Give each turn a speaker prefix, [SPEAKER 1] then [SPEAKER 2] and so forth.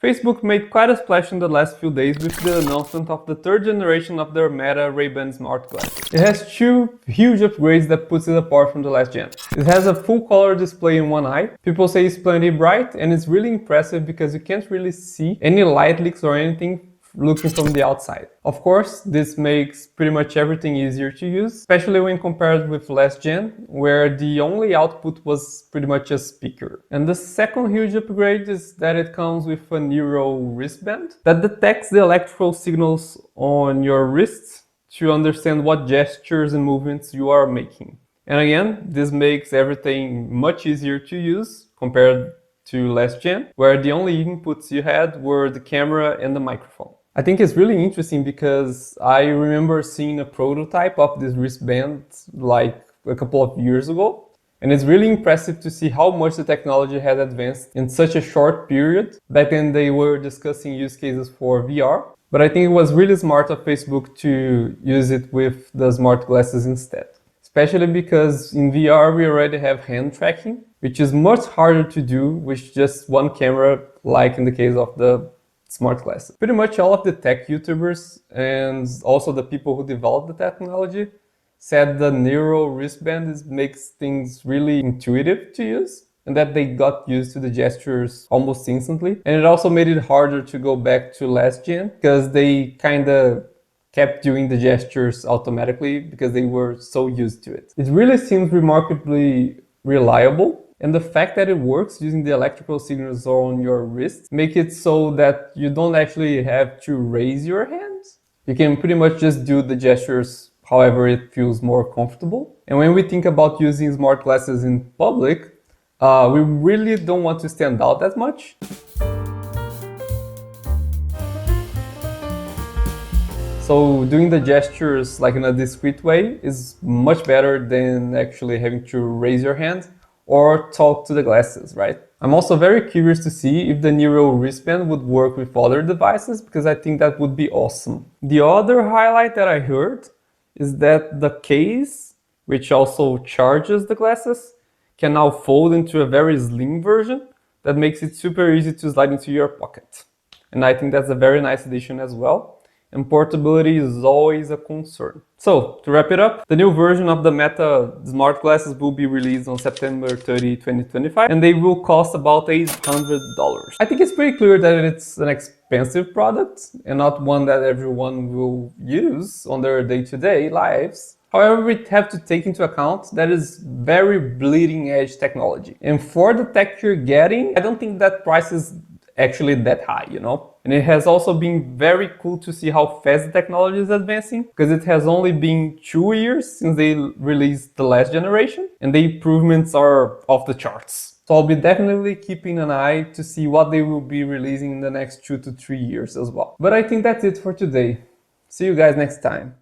[SPEAKER 1] Facebook made quite a splash in the last few days with the announcement of the third generation of their Meta Ray-Ban smart glasses. It has two huge upgrades that puts it apart from the last gen. It has a full color display in one eye. People say it's plenty bright, and it's really impressive because you can't really see any light leaks or anything looking from the outside. Of course, this makes pretty much everything easier to use, especially when compared with last gen, where the only output was pretty much a speaker. And the second huge upgrade is that it comes with a Neuro wristband that detects the electrical signals on your wrists to understand what gestures and movements you are making. And again, this makes everything much easier to use compared to last gen, where the only inputs you had were the camera and the microphone. I think it's really interesting because I remember seeing a prototype of this wristband like a couple of years ago. And it's really impressive to see how much the technology has advanced in such a short period. Back then they were discussing use cases for VR. But I think it was really smart of Facebook to use it with the smart glasses instead. Especially because in VR we already have hand tracking, which is much harder to do with just one camera, like in the case of the smart glasses. Pretty much all of the tech YouTubers and also the people who developed the technology said the Neuro wristband makes things really intuitive to use and that they got used to the gestures almost instantly. And it also made it harder to go back to last gen because they kind of kept doing the gestures automatically because they were so used to it. It really seems remarkably reliable. And the fact that it works using the electrical signals on your wrist make it so that you don't actually have to raise your hands. You can pretty much just do the gestures however it feels more comfortable. And when we think about using smart glasses in public, we really don't want to stand out as much. So doing the gestures like in a discreet way is much better than actually having to raise your hand or talk to the glasses, right? I'm also very curious to see if the Neuro wristband would work with other devices because I think that would be awesome. The other highlight that I heard is that the case, which also charges the glasses, can now fold into a very slim version that makes it super easy to slide into your pocket. And I think that's a very nice addition as well. And portability is always a concern. So, to wrap it up, the new version of the Meta smart glasses will be released on September 30, 2025, and they will cost about $800. I think it's pretty clear that it's an expensive product and not one that everyone will use on their day-to-day lives. However, we have to take into account that is very bleeding edge technology. And for the tech you're getting, I don't think that price is actually that high, you know? And it has also been very cool to see how fast the technology is advancing because it has only been 2 years since they released the last generation and the improvements are off the charts. So I'll be definitely keeping an eye to see what they will be releasing in the next 2 to 3 years as well. But I think that's it for today. See you guys next time.